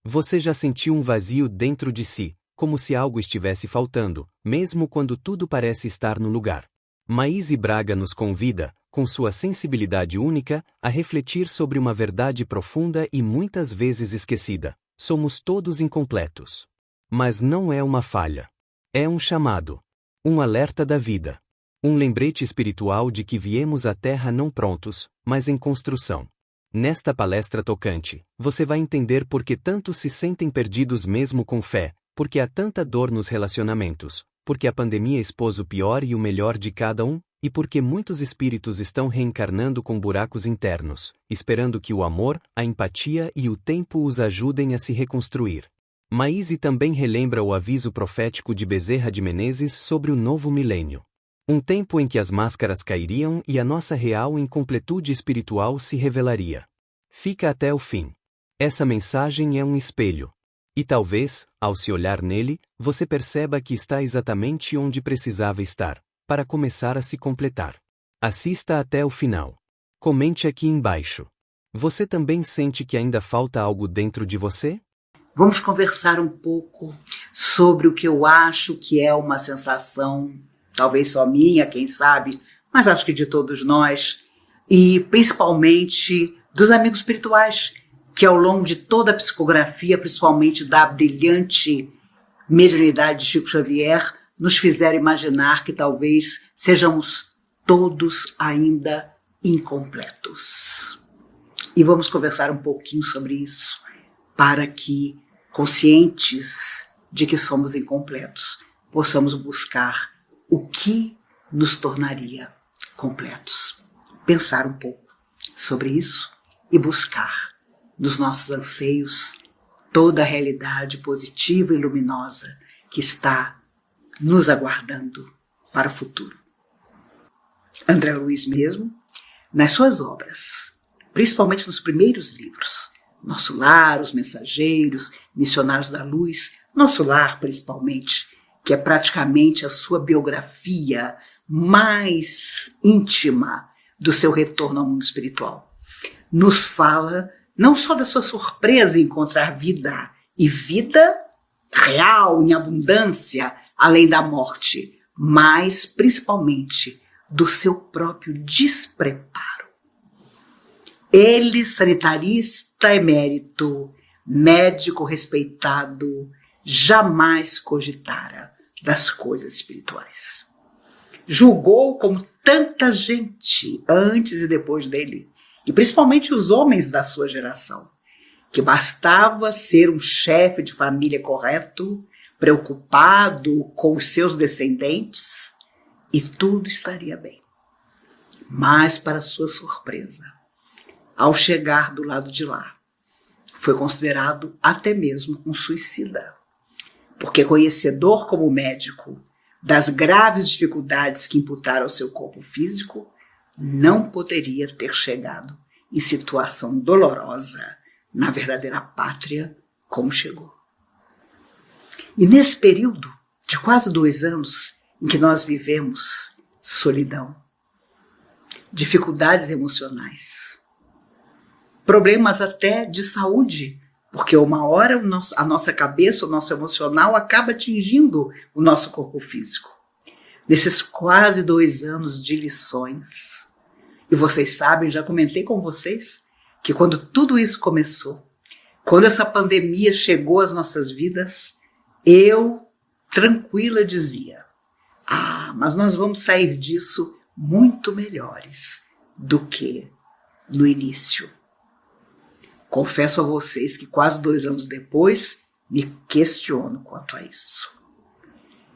Você já sentiu um vazio dentro de si, como se algo estivesse faltando, mesmo quando tudo parece estar no lugar. Maíse Braga nos convida, com sua sensibilidade única, a refletir sobre uma verdade profunda e muitas vezes esquecida. Somos todos incompletos. Mas não é uma falha. É um chamado. Um alerta da vida. Um lembrete espiritual de que viemos à Terra não prontos, mas em construção. Nesta palestra tocante, você vai entender por que tantos se sentem perdidos mesmo com fé, porque há tanta dor nos relacionamentos, porque a pandemia expôs o pior e o melhor de cada um, e porque muitos espíritos estão reencarnando com buracos internos, esperando que o amor, a empatia e o tempo os ajudem a se reconstruir. Maíse também relembra o aviso profético de Bezerra de Menezes sobre o novo milênio. Um tempo em que as máscaras cairiam e a nossa real incompletude espiritual se revelaria. Fica até o fim. Essa mensagem é um espelho. E talvez, ao se olhar nele, você perceba que está exatamente onde precisava estar, para começar a se completar. Assista até o final. Comente aqui embaixo. Você também sente que ainda falta algo dentro de você? Vamos conversar um pouco sobre o que eu acho que é uma sensação, talvez só minha, quem sabe, mas acho que de todos nós, e principalmente dos amigos espirituais, que ao longo de toda a psicografia, principalmente da brilhante mediunidade de Chico Xavier, nos fizeram imaginar que talvez sejamos todos ainda incompletos. E vamos conversar um pouquinho sobre isso, para que, conscientes de que somos incompletos, possamos buscar o que nos tornaria completos. Pensar um pouco sobre isso e buscar nos nossos anseios toda a realidade positiva e luminosa que está nos aguardando para o futuro. André Luiz mesmo, nas suas obras, principalmente nos primeiros livros, Nosso Lar, Os Mensageiros, Missionários da Luz, Nosso Lar principalmente, que é praticamente a sua biografia mais íntima do seu retorno ao mundo espiritual, nos fala não só da sua surpresa em encontrar vida, e vida real, em abundância, além da morte, mas principalmente do seu próprio despreparo. Ele, sanitarista emérito, médico respeitado, jamais cogitara das coisas espirituais. Julgou como tanta gente antes e depois dele, e principalmente os homens da sua geração, que bastava ser um chefe de família correto, preocupado com os seus descendentes, e tudo estaria bem. Mas, para sua surpresa, ao chegar do lado de lá, foi considerado até mesmo um suicida, porque conhecedor como médico das graves dificuldades que imputaram ao seu corpo físico, não poderia ter chegado em situação dolorosa na verdadeira pátria como chegou. E nesse período de quase 2 anos em que nós vivemos solidão, dificuldades emocionais, problemas até de saúde, porque uma hora a nossa cabeça, o nosso emocional acaba atingindo o nosso corpo físico. Nesses quase 2 anos de lições, e vocês sabem, já comentei com vocês, que quando tudo isso começou, quando essa pandemia chegou às nossas vidas, eu, tranquila, dizia: mas nós vamos sair disso muito melhores do que no início. Confesso a vocês que quase 2 anos depois, me questiono quanto a isso.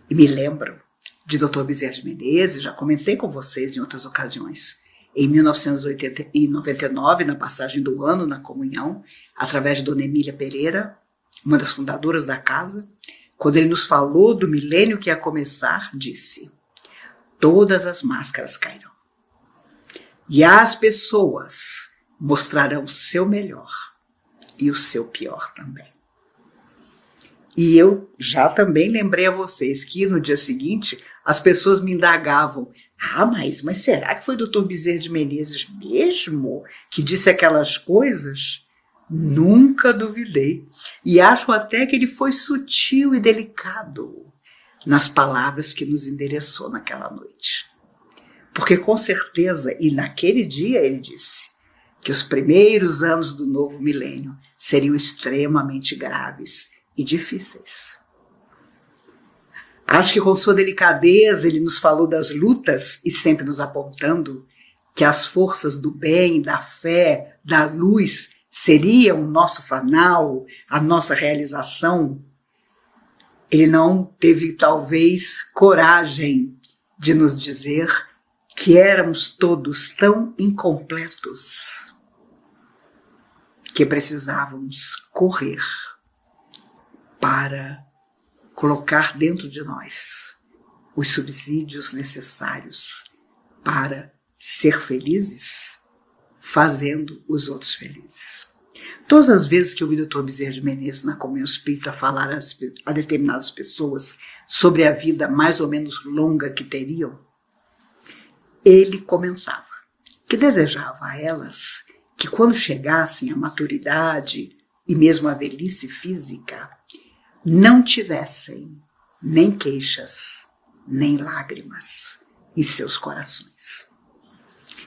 E me lembro de Dr. Bezerra de Menezes, já comentei com vocês em outras ocasiões, em 1999, na passagem do ano na comunhão, através de Dona Emília Pereira, uma das fundadoras da casa, quando ele nos falou do milênio que ia começar, disse: todas as máscaras cairão. E as pessoas mostrarão o seu melhor e o seu pior também. E eu já também lembrei a vocês que no dia seguinte as pessoas me indagavam: mas será que foi o Dr. Bezerra de Menezes mesmo que disse aquelas coisas? Nunca duvidei. E acho até que ele foi sutil e delicado nas palavras que nos endereçou naquela noite. Porque com certeza, e naquele dia ele disse, que os primeiros anos do novo milênio seriam extremamente graves e difíceis. Acho que com sua delicadeza ele nos falou das lutas e sempre nos apontando que as forças do bem, da fé, da luz seriam o nosso fanal, a nossa realização. Ele não teve talvez coragem de nos dizer que éramos todos tão incompletos que precisávamos correr para colocar dentro de nós os subsídios necessários para ser felizes, fazendo os outros felizes. Todas as vezes que eu vi o Dr. Bezerra de Menezes na Comunhão Espírita falar a determinadas pessoas sobre a vida mais ou menos longa que teriam, ele comentava que desejava a elas que quando chegassem à maturidade e mesmo à velhice física, não tivessem nem queixas, nem lágrimas em seus corações.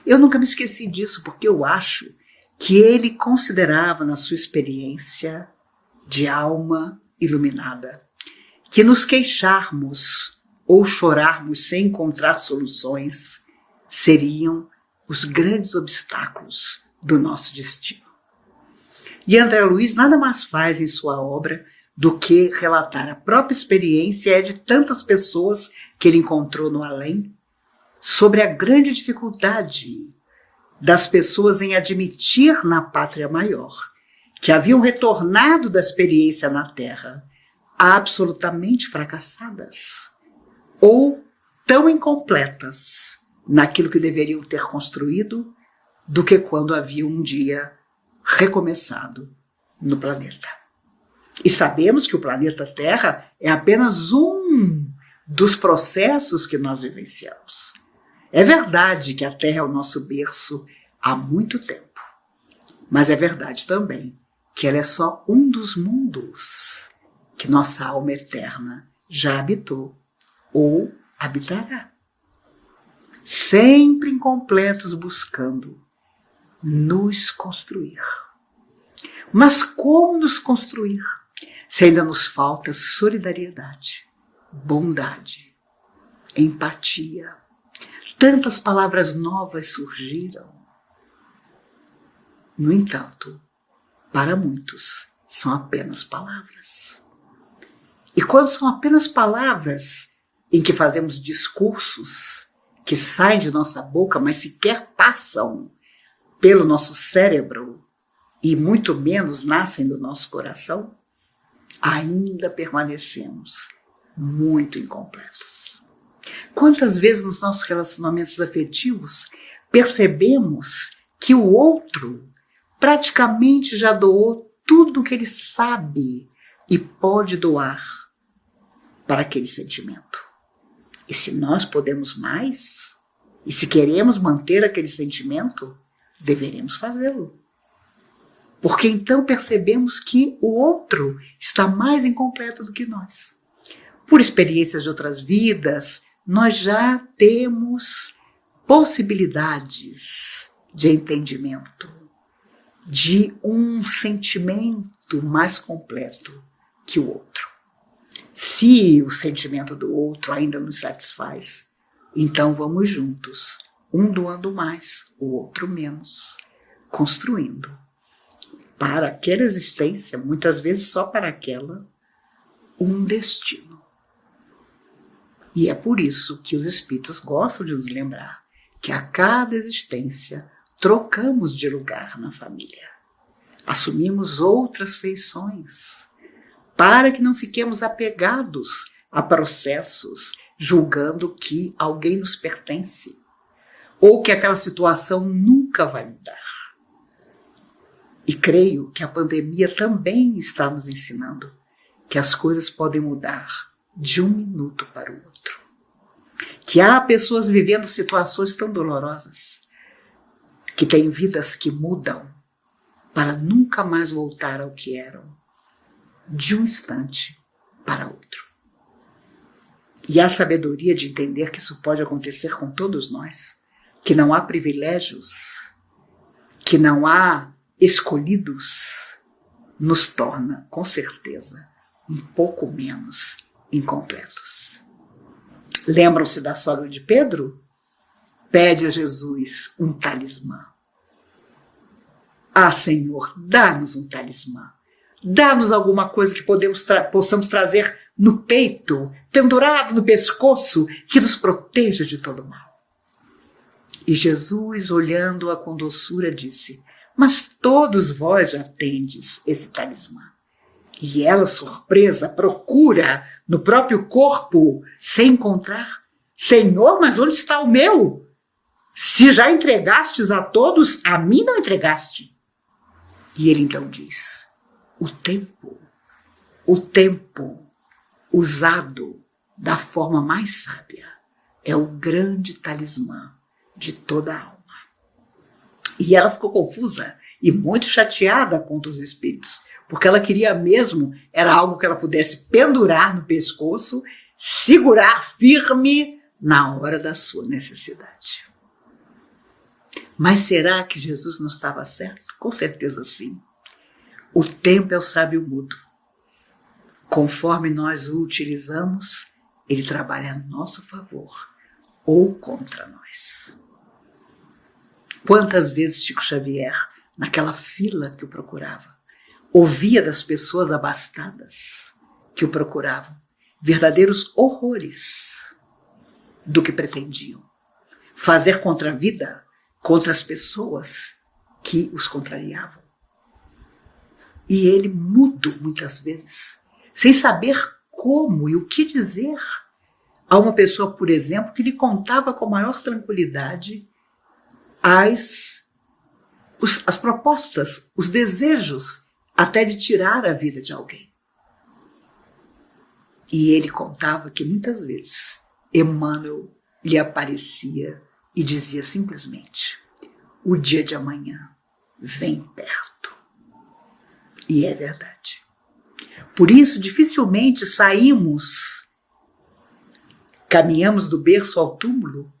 Eu nunca me esqueci disso, porque eu acho que ele considerava na sua experiência de alma iluminada que nos queixarmos ou chorarmos sem encontrar soluções seriam os grandes obstáculos do nosso destino. E André Luiz nada mais faz em sua obra do que relatar a própria experiência de tantas pessoas que ele encontrou no além sobre a grande dificuldade das pessoas em admitir na pátria maior que haviam retornado da experiência na Terra absolutamente fracassadas ou tão incompletas naquilo que deveriam ter construído do que quando haviam um dia recomeçado no planeta. E sabemos que o planeta Terra é apenas um dos processos que nós vivenciamos. É verdade que a Terra é o nosso berço há muito tempo, mas é verdade também que ela é só um dos mundos que nossa alma eterna já habitou ou habitará. Sempre incompletos buscando nos construir. Mas como nos construir se ainda nos falta solidariedade, bondade, empatia? Tantas palavras novas surgiram. No entanto, para muitos, são apenas palavras. E quando são apenas palavras em que fazemos discursos que saem de nossa boca, mas sequer passam pelo nosso cérebro e muito menos nascem do nosso coração, ainda permanecemos muito incompletos. Quantas vezes nos nossos relacionamentos afetivos percebemos que o outro praticamente já doou tudo o que ele sabe e pode doar para aquele sentimento? E se nós podemos mais, e se queremos manter aquele sentimento, deveremos fazê-lo. Porque então percebemos que o outro está mais incompleto do que nós. Por experiências de outras vidas, nós já temos possibilidades de entendimento, de um sentimento mais completo que o outro. Se o sentimento do outro ainda nos satisfaz, então vamos juntos, um doando mais, o outro menos, construindo para aquela existência, muitas vezes só para aquela, um destino. E é por isso que os espíritos gostam de nos lembrar que a cada existência trocamos de lugar na família. Assumimos outras feições, para que não fiquemos apegados a processos, julgando que alguém nos pertence, ou que aquela situação nunca vai mudar. E creio que a pandemia também está nos ensinando que as coisas podem mudar de um minuto para o outro. Que há pessoas vivendo situações tão dolorosas, que têm vidas que mudam para nunca mais voltar ao que eram, de um instante para outro. E a sabedoria de entender que isso pode acontecer com todos nós, que não há privilégios, que não há escolhidos, nos torna, com certeza, um pouco menos incompletos. Lembram-se da sogra de Pedro? Pede a Jesus um talismã. Ah, Senhor, dá-nos um talismã. Dá-nos alguma coisa que possamos trazer no peito, pendurado no pescoço, que nos proteja de todo mal. E Jesus, olhando-a com doçura, disse: mas todos vós já tendes esse talismã. E ela, surpresa, procura no próprio corpo, sem encontrar. Senhor, mas onde está o meu? Se já entregastes a todos, a mim não entregaste. E ele então diz: o tempo usado da forma mais sábia é o grande talismã de toda a alma. E ela ficou confusa e muito chateada contra os espíritos, porque ela queria mesmo, era algo que ela pudesse pendurar no pescoço, segurar firme na hora da sua necessidade. Mas será que Jesus não estava certo? Com certeza sim. O tempo é o sábio mudo. Conforme nós o utilizamos, ele trabalha a nosso favor ou contra nós. Quantas vezes Chico Xavier, naquela fila que o procurava, ouvia das pessoas abastadas que o procuravam verdadeiros horrores do que pretendiam fazer contra a vida, contra as pessoas que os contrariavam. E ele, mudo muitas vezes, sem saber como e o que dizer a uma pessoa, por exemplo, que lhe contava com maior tranquilidade as propostas, os desejos, até de tirar a vida de alguém. E ele contava que muitas vezes Emmanuel lhe aparecia e dizia simplesmente: o dia de amanhã vem perto. E é verdade. Por isso, dificilmente caminhamos do berço ao túmulo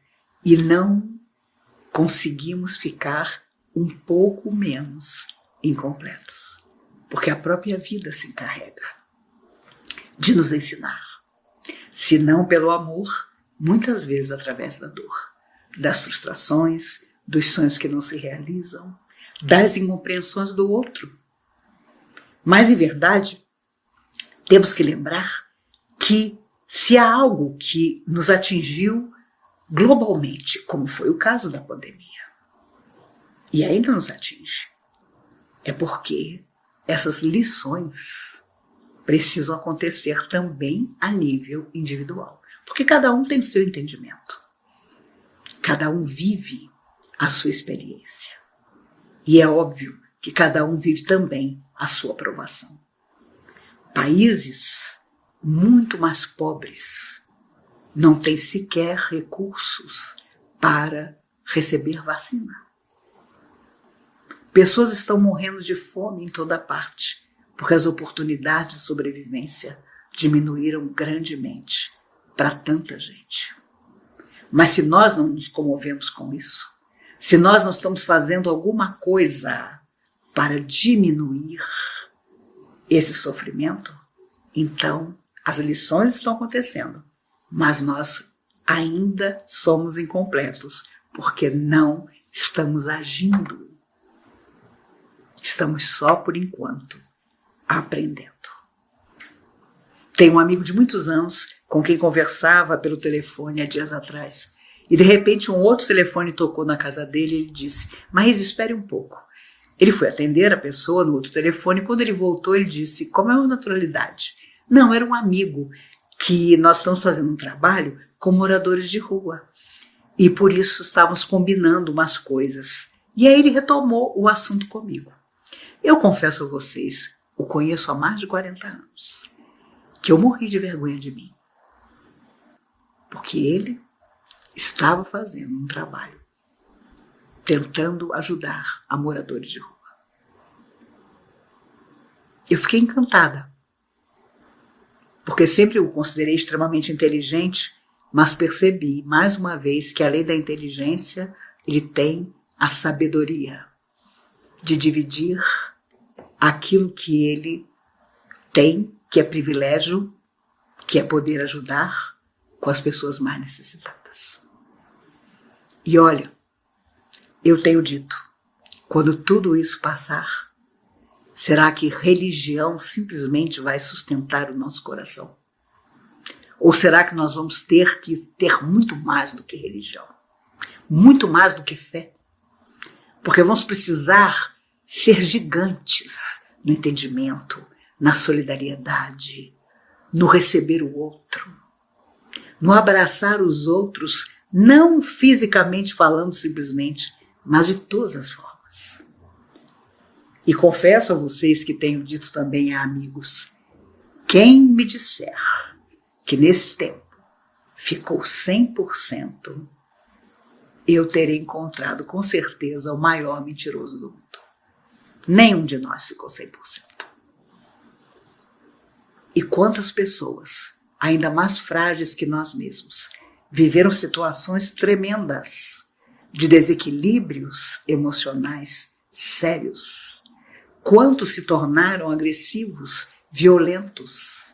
e não conseguimos ficar um pouco menos incompletos. Porque a própria vida se encarrega de nos ensinar. Se não pelo amor, muitas vezes através da dor, das frustrações, dos sonhos que não se realizam, das incompreensões do outro. Mas, em verdade, temos que lembrar que se há algo que nos atingiu globalmente, como foi o caso da pandemia, e ainda nos atinge, é porque essas lições precisam acontecer também a nível individual. Porque cada um tem o seu entendimento. Cada um vive a sua experiência. E é óbvio que cada um vive também a sua aprovação. Países muito mais pobres não têm sequer recursos para receber vacina. Pessoas estão morrendo de fome em toda parte, porque as oportunidades de sobrevivência diminuíram grandemente para tanta gente. Mas se nós não nos comovemos com isso, se nós não estamos fazendo alguma coisa para diminuir esse sofrimento, então as lições estão acontecendo, mas nós ainda somos incompletos, porque não estamos agindo. Estamos só, por enquanto, aprendendo. Tenho um amigo de muitos anos com quem conversava pelo telefone há dias atrás. E de repente um outro telefone tocou na casa dele e ele disse: mas espere um pouco. Ele foi atender a pessoa no outro telefone e quando ele voltou ele disse, com a maior naturalidade: não, era um amigo que nós estamos fazendo um trabalho com moradores de rua. E por isso estávamos combinando umas coisas. E aí ele retomou o assunto comigo. Eu confesso a vocês, o conheço há mais de 40 anos, que eu morri de vergonha de mim. Porque ele estava fazendo um trabalho, tentando ajudar a moradores de rua. Eu fiquei encantada, porque sempre o considerei extremamente inteligente, mas percebi, mais uma vez, que além da inteligência, ele tem a sabedoria de dividir aquilo que ele tem, que é privilégio, que é poder ajudar, com as pessoas mais necessitadas. E olha, eu tenho dito, quando tudo isso passar, será que religião simplesmente vai sustentar o nosso coração? Ou será que nós vamos ter que ter muito mais do que religião? Muito mais do que fé? Porque vamos precisar ser gigantes no entendimento, na solidariedade, no receber o outro, no abraçar os outros, não fisicamente falando simplesmente, mas de todas as formas. E confesso a vocês que tenho dito também a amigos, quem me disser que nesse tempo ficou 100%, eu terei encontrado com certeza o maior mentiroso do mundo. Nenhum de nós ficou 100%. E quantas pessoas, ainda mais frágeis que nós mesmos, viveram situações tremendas de desequilíbrios emocionais sérios. Quantos se tornaram agressivos, violentos?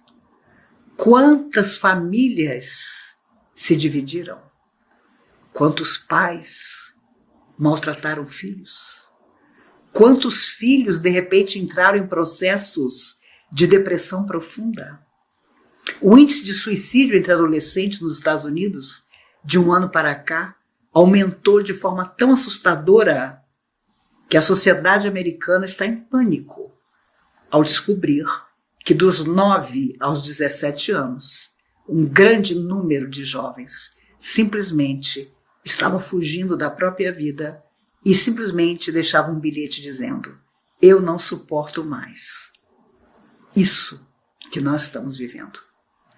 Quantas famílias se dividiram? Quantos pais maltrataram filhos? Quantos filhos, de repente, entraram em processos de depressão profunda? O índice de suicídio entre adolescentes nos Estados Unidos, de um ano para cá, aumentou de forma tão assustadora que a sociedade americana está em pânico ao descobrir que dos 9 aos 17 anos, um grande número de jovens simplesmente estavam fugindo da própria vida e simplesmente deixavam um bilhete dizendo: eu não suporto mais isso que nós estamos vivendo.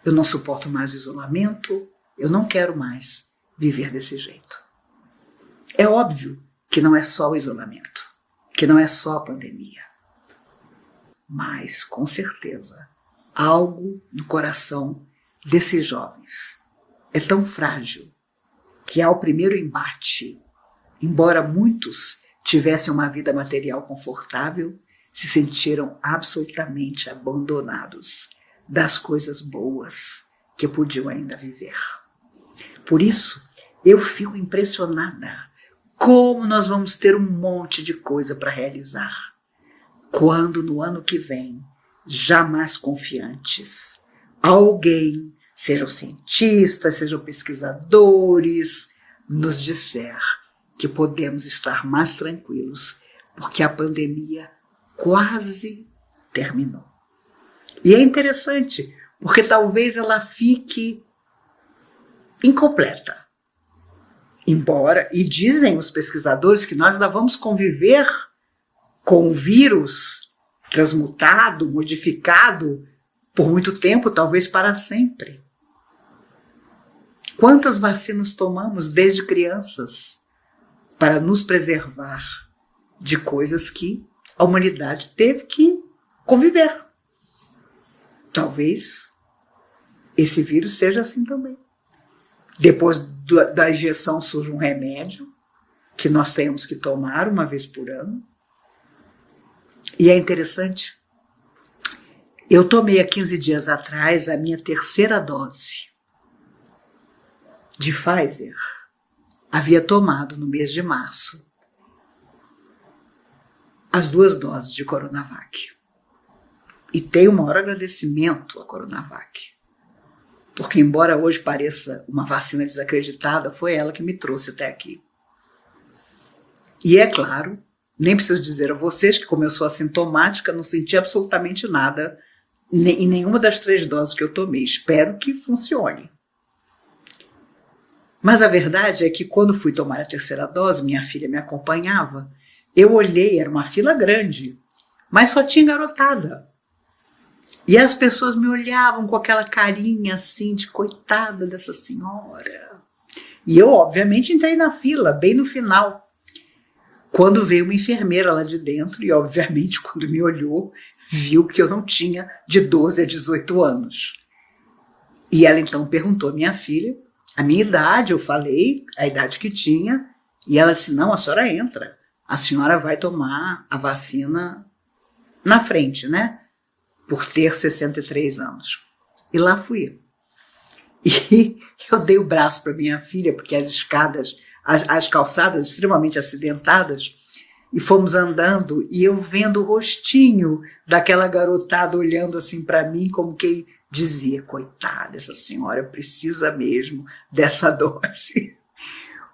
Eu não suporto mais o isolamento, eu não quero mais viver desse jeito. É óbvio que não é só o isolamento, que não é só a pandemia. Mas, com certeza, algo no coração desses jovens é tão frágil que ao primeiro embate, embora muitos tivessem uma vida material confortável, se sentiram absolutamente abandonados das coisas boas que podiam ainda viver. Por isso, eu fico impressionada como nós vamos ter um monte de coisa para realizar, quando no ano que vem, já mais confiantes, alguém, sejam cientistas, sejam pesquisadores, nos disser que podemos estar mais tranquilos, porque a pandemia quase terminou. E é interessante, porque talvez ela fique incompleta. Embora, e dizem os pesquisadores que nós ainda vamos conviver com o vírus transmutado, modificado, por muito tempo, talvez para sempre. Quantas vacinas tomamos desde crianças para nos preservar de coisas que a humanidade teve que conviver? Talvez esse vírus seja assim também. Depois da injeção surge um remédio que nós temos que tomar uma vez por ano. E é interessante, eu tomei há 15 dias atrás a minha terceira dose de Pfizer. Havia tomado no mês de março as 2 doses de Coronavac. E tenho o maior agradecimento à Coronavac, porque embora hoje pareça uma vacina desacreditada, foi ela que me trouxe até aqui. E é claro, nem preciso dizer a vocês que, como eu sou assintomática, não senti absolutamente nada em nenhuma das 3 doses que eu tomei. Espero que funcione. Mas a verdade é que quando fui tomar a terceira dose, minha filha me acompanhava, eu olhei, era uma fila grande, mas só tinha garotada. E as pessoas me olhavam com aquela carinha assim de coitada dessa senhora. E eu, obviamente, entrei na fila, bem no final. quando veio uma enfermeira lá de dentro e, obviamente, quando me olhou, viu que eu não tinha de 12 a 18 anos. E ela então perguntou à minha filha a minha idade, eu falei a idade que tinha, e ela disse, não, a senhora entra, a senhora vai tomar a vacina na frente, né? Por ter 63 anos. E lá fui eu. E eu dei o braço para minha filha, porque as escadas, as calçadas extremamente acidentadas, e fomos andando, e eu vendo o rostinho daquela garotada olhando assim para mim, como quem dizia, coitada, essa senhora precisa mesmo dessa dose.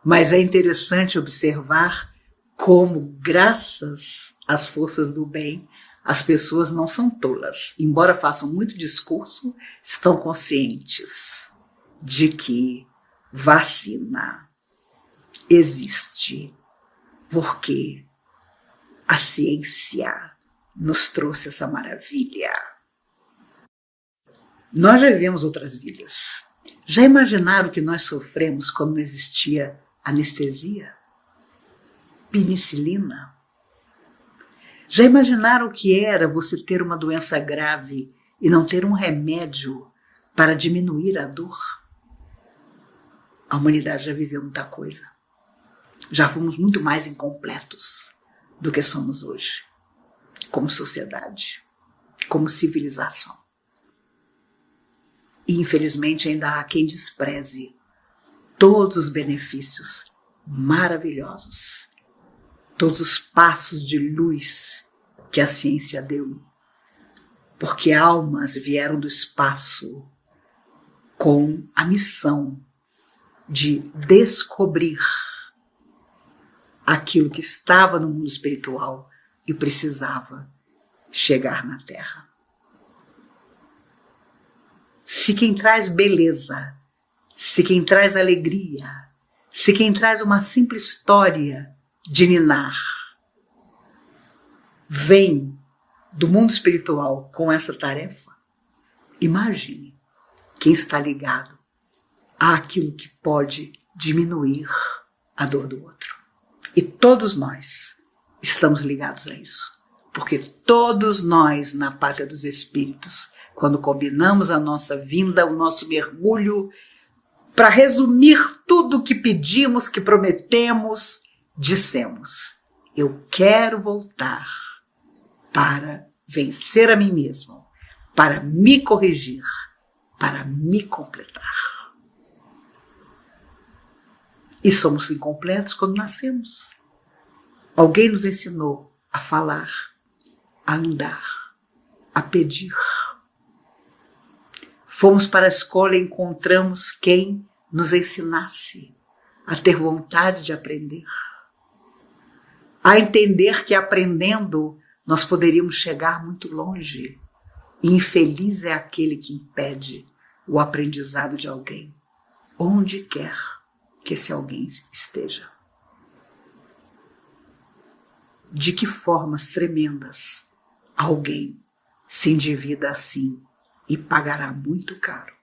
Mas é interessante observar como, graças às forças do bem, as pessoas não são tolas. Embora façam muito discurso, estão conscientes de que vacina existe, porque a ciência nos trouxe essa maravilha. Nós já vivemos outras vidas. Já imaginaram o que nós sofremos quando não existia anestesia? Penicilina? Já imaginaram o que era você ter uma doença grave e não ter um remédio para diminuir a dor? A humanidade já viveu muita coisa. Já fomos muito mais incompletos do que somos hoje, como sociedade, como civilização. E infelizmente ainda há quem despreze todos os benefícios maravilhosos, todos os passos de luz que a ciência deu, porque almas vieram do espaço com a missão de descobrir aquilo que estava no mundo espiritual e precisava chegar na Terra. Se quem traz beleza, se quem traz alegria, se quem traz uma simples história de ninar vem do mundo espiritual com essa tarefa, imagine quem está ligado àquilo que pode diminuir a dor do outro. E todos nós estamos ligados a isso, porque todos nós, na pátria dos espíritos, quando combinamos a nossa vinda, o nosso mergulho, para resumir tudo o que pedimos, que prometemos, dissemos, eu quero voltar para vencer a mim mesmo, para me corrigir, para me completar. E somos incompletos quando nascemos. Alguém nos ensinou a falar, a andar, a pedir. Fomos para a escola e encontramos quem nos ensinasse a ter vontade de aprender, a entender que aprendendo nós poderíamos chegar muito longe. E infeliz é aquele que impede o aprendizado de alguém, onde quer que esse alguém esteja. De que formas tremendas alguém se endivida assim e pagará muito caro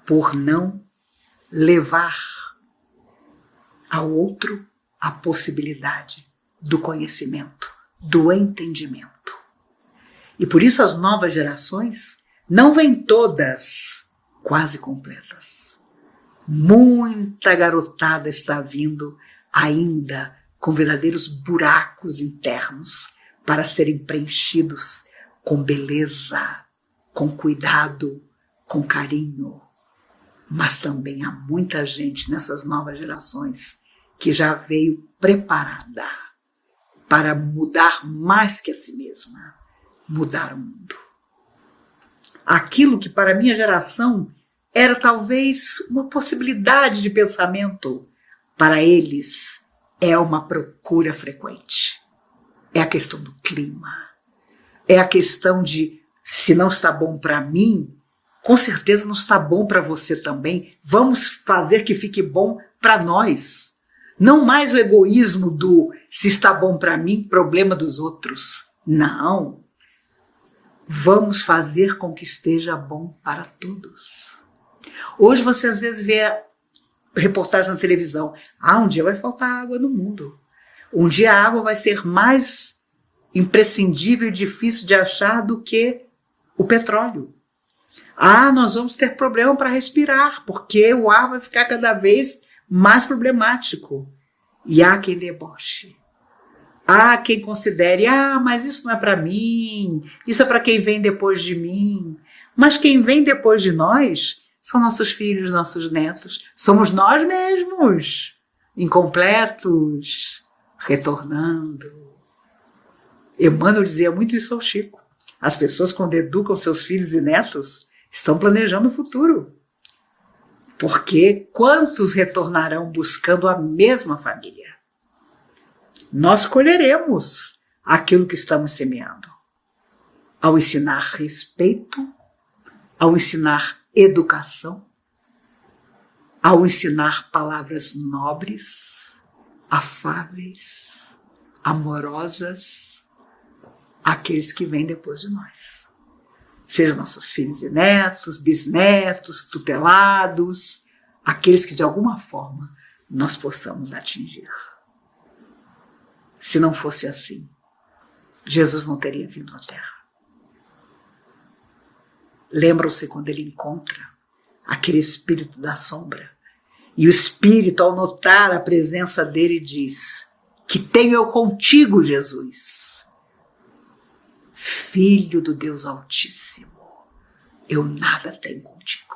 por não levar ao outro a possibilidade do conhecimento, do entendimento. E por isso as novas gerações não vêm todas quase completas. Muita garotada está vindo ainda com verdadeiros buracos internos para serem preenchidos com beleza, com cuidado, com carinho. Mas também há muita gente nessas novas gerações que já veio preparada para mudar mais que a si mesma, mudar o mundo. Aquilo que para a minha geração era talvez uma possibilidade de pensamento, para eles é uma procura frequente. É a questão do clima, é a questão de, se não está bom para mim, com certeza não está bom para você também. Vamos fazer que fique bom para nós. Não mais o egoísmo do se está bom para mim, problema dos outros. Não. Vamos fazer com que esteja bom para todos. Hoje você às vezes vê reportagens na televisão. Um dia vai faltar água no mundo. Um dia a água vai ser mais imprescindível e difícil de achar do que o petróleo. Nós vamos ter problema para respirar, porque o ar vai ficar cada vez mais problemático. E há quem deboche. Há quem considere, mas isso não é para mim, isso é para quem vem depois de mim. Mas quem vem depois de nós são nossos filhos, nossos netos. Somos nós mesmos, incompletos, retornando. Emmanuel dizia muito isso ao Chico. As pessoas, quando educam seus filhos e netos, estão planejando o futuro. Porque quantos retornarão buscando a mesma família? Nós colheremos aquilo que estamos semeando. Ao ensinar respeito, ao ensinar educação, ao ensinar palavras nobres, afáveis, amorosas, àqueles que vêm depois de nós. Sejam nossos filhos e netos, bisnetos, tutelados, aqueles que de alguma forma nós possamos atingir. Se não fosse assim, Jesus não teria vindo à Terra. Lembram-se quando ele encontra aquele espírito da sombra, e o espírito, ao notar a presença dele, diz: que tenho eu contigo, Jesus, Filho do Deus Altíssimo, eu nada tenho contigo.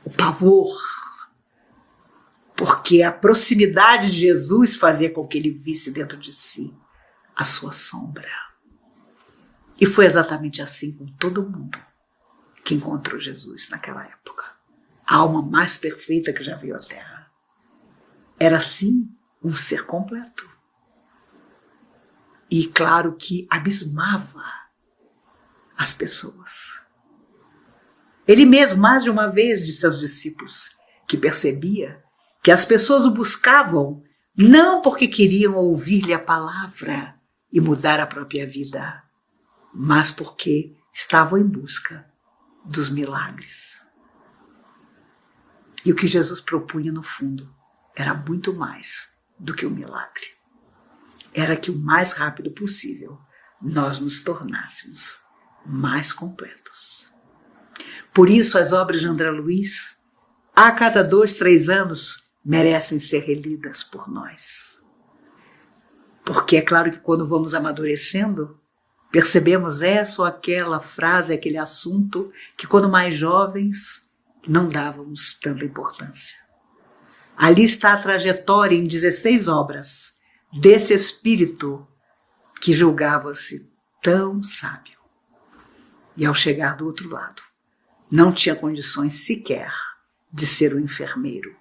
O pavor, porque a proximidade de Jesus fazia com que ele visse dentro de si a sua sombra. E foi exatamente assim com todo mundo que encontrou Jesus naquela época. A alma mais perfeita que já veio à Terra. Era assim um ser completo. E claro que abismava as pessoas. Ele mesmo, mais de uma vez, disse aos discípulos que percebia que as pessoas o buscavam não porque queriam ouvir-lhe a palavra e mudar a própria vida, mas porque estavam em busca dos milagres. E o que Jesus propunha, no fundo, era muito mais do que um milagre. Era que o mais rápido possível nós nos tornássemos mais completos. Por isso, as obras de André Luiz, a cada 2, 3 anos, merecem ser relidas por nós. Porque é claro que quando vamos amadurecendo, percebemos essa ou aquela frase, aquele assunto que quando mais jovens não dávamos tanta importância. Ali está a trajetória em 16 obras desse espírito que julgava-se tão sábio. E ao chegar do outro lado, não tinha condições sequer de ser um enfermeiro,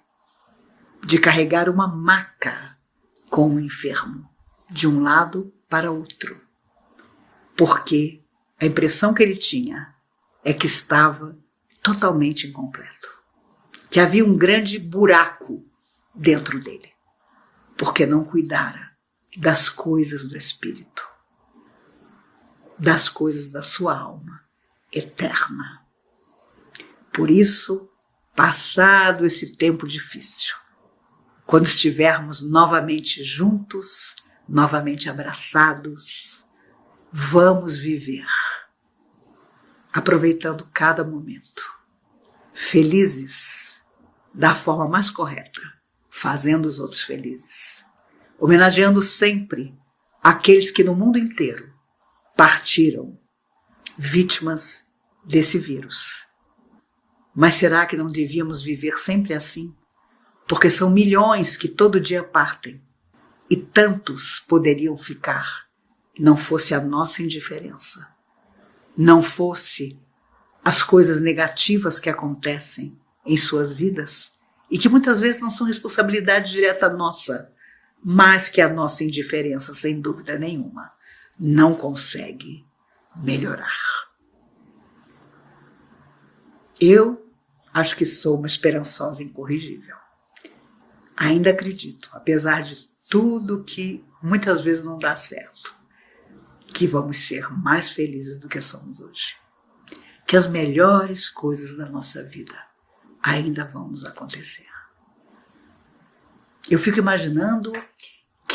de carregar uma maca com o enfermo de um lado para outro, porque a impressão que ele tinha é que estava totalmente incompleto, que havia um grande buraco dentro dele, porque não cuidara das coisas do espírito, das coisas da sua alma eterna. Por isso, passado esse tempo difícil, quando estivermos novamente juntos, novamente abraçados, vamos viver, aproveitando cada momento, felizes da forma mais correta, fazendo os outros felizes, homenageando sempre aqueles que no mundo inteiro partiram vítimas desse vírus. Mas será que não devíamos viver sempre assim? Porque são milhões que todo dia partem e tantos poderiam ficar, não fosse a nossa indiferença, não fosse as coisas negativas que acontecem em suas vidas e que muitas vezes não são responsabilidade direta nossa, mas que a nossa indiferença, sem dúvida nenhuma, não consegue melhorar. Eu acho que sou uma esperançosa incorrigível. Ainda acredito, apesar de tudo que muitas vezes não dá certo, que vamos ser mais felizes do que somos hoje. Que as melhores coisas da nossa vida ainda vão nos acontecer. Eu fico imaginando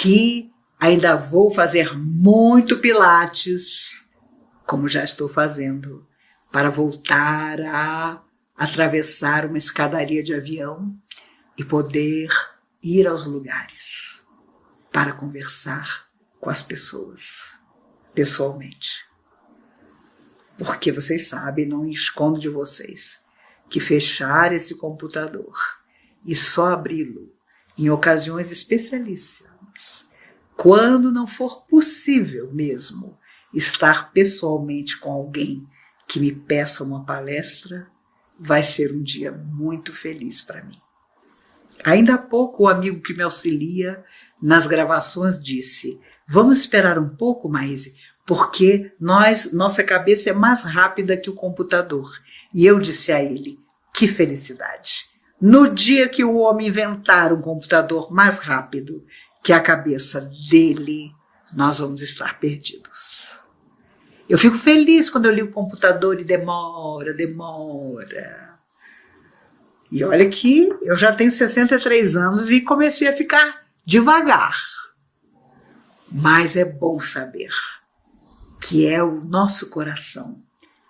que ainda vou fazer muito pilates, como já estou fazendo, para voltar a atravessar uma escadaria de avião e poder ir aos lugares para conversar com as pessoas pessoalmente. Porque vocês sabem, não escondo de vocês, que fechar esse computador e só abri-lo em ocasiões especialíssimas, quando não for possível mesmo estar pessoalmente com alguém que me peça uma palestra, vai ser um dia muito feliz para mim. Ainda há pouco o amigo que me auxilia nas gravações disse: vamos esperar um pouco, Maíse, porque nossa cabeça é mais rápida que o computador. E eu disse a ele: que felicidade! No dia que o homem inventar um computador mais rápido que a cabeça dele, nós vamos estar perdidos. Eu fico feliz quando eu ligo o computador e demora. E olha que eu já tenho 63 anos e comecei a ficar devagar. Mas é bom saber que é o nosso coração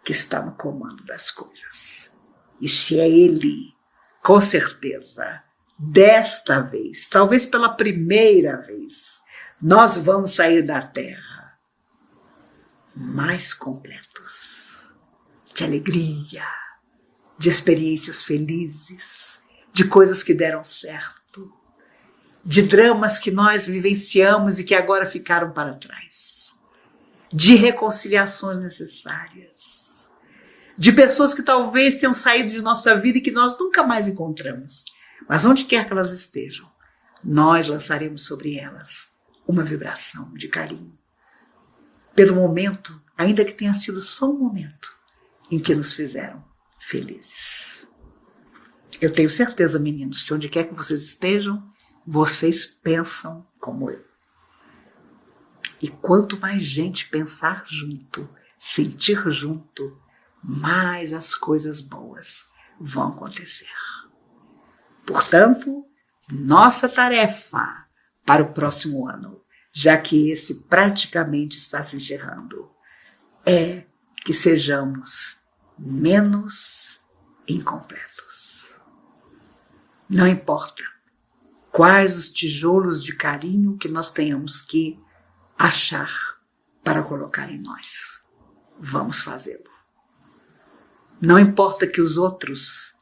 que está no comando das coisas. E se é ele, com certeza, desta vez, talvez pela primeira vez, nós vamos sair da Terra mais completos, de alegria, de experiências felizes, de coisas que deram certo, de dramas que nós vivenciamos e que agora ficaram para trás, de reconciliações necessárias, de pessoas que talvez tenham saído de nossa vida e que nós nunca mais encontramos. Mas onde quer que elas estejam, nós lançaremos sobre elas uma vibração de carinho. Pelo momento, ainda que tenha sido só um momento, em que nos fizeram felizes. Eu tenho certeza, meninos, que onde quer que vocês estejam, vocês pensam como eu. E quanto mais gente pensar junto, sentir junto, mais as coisas boas vão acontecer. Portanto, nossa tarefa para o próximo ano, já que esse praticamente está se encerrando, é que sejamos menos incompletos. Não importa quais os tijolos de carinho que nós tenhamos que achar para colocar em nós. Vamos fazê-lo. Não importa que os outros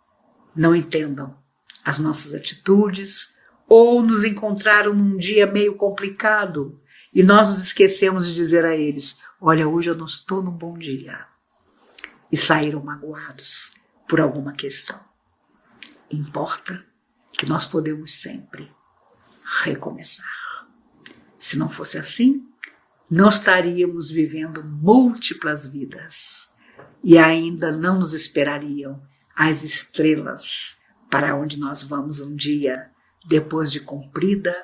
não entendam as nossas atitudes ou nos encontraram num dia meio complicado e nós nos esquecemos de dizer a eles: olha, hoje eu não estou num bom dia. E saíram magoados por alguma questão. Importa que nós podemos sempre recomeçar. Se não fosse assim, nós estaríamos vivendo múltiplas vidas e ainda não nos esperariam as estrelas para onde nós vamos um dia, depois de cumprida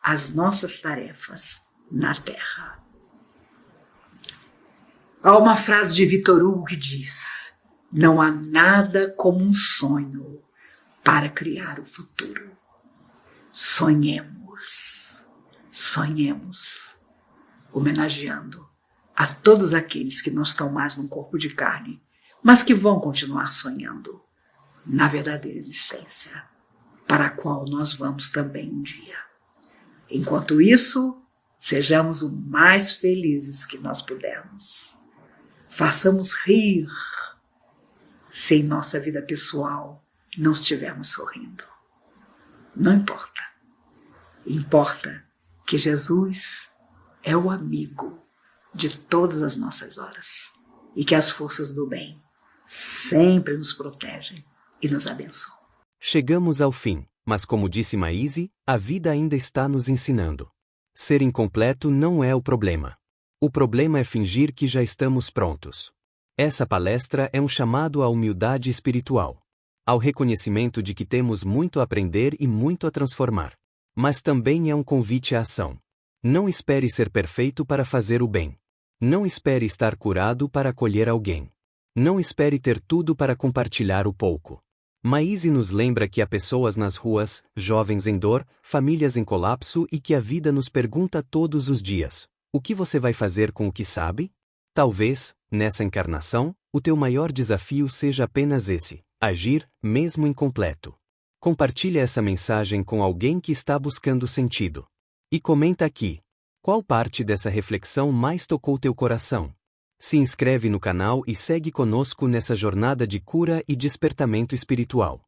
as nossas tarefas na Terra. Há uma frase de Victor Hugo que diz: não há nada como um sonho para criar o futuro. Sonhemos, homenageando a todos aqueles que não estão mais num corpo de carne, mas que vão continuar sonhando na verdadeira existência, para a qual nós vamos também um dia. Enquanto isso, sejamos o mais felizes que nós pudermos. Façamos rir se em nossa vida pessoal não estivermos sorrindo. Não importa. Importa que Jesus é o amigo de todas as nossas horas e que as forças do bem sempre nos protegem e nos abençoam. Chegamos ao fim, mas como disse Maíse, a vida ainda está nos ensinando. Ser incompleto não é o problema. O problema é fingir que já estamos prontos. Essa palestra é um chamado à humildade espiritual, ao reconhecimento de que temos muito a aprender e muito a transformar. Mas também é um convite à ação. Não espere ser perfeito para fazer o bem. Não espere estar curado para acolher alguém. Não espere ter tudo para compartilhar o pouco. Maíse nos lembra que há pessoas nas ruas, jovens em dor, famílias em colapso e que a vida nos pergunta todos os dias: o que você vai fazer com o que sabe? Talvez, nessa encarnação, o teu maior desafio seja apenas esse: agir, mesmo incompleto. Compartilha essa mensagem com alguém que está buscando sentido. E comenta aqui: qual parte dessa reflexão mais tocou teu coração? Se inscreve no canal e segue conosco nessa jornada de cura e despertamento espiritual.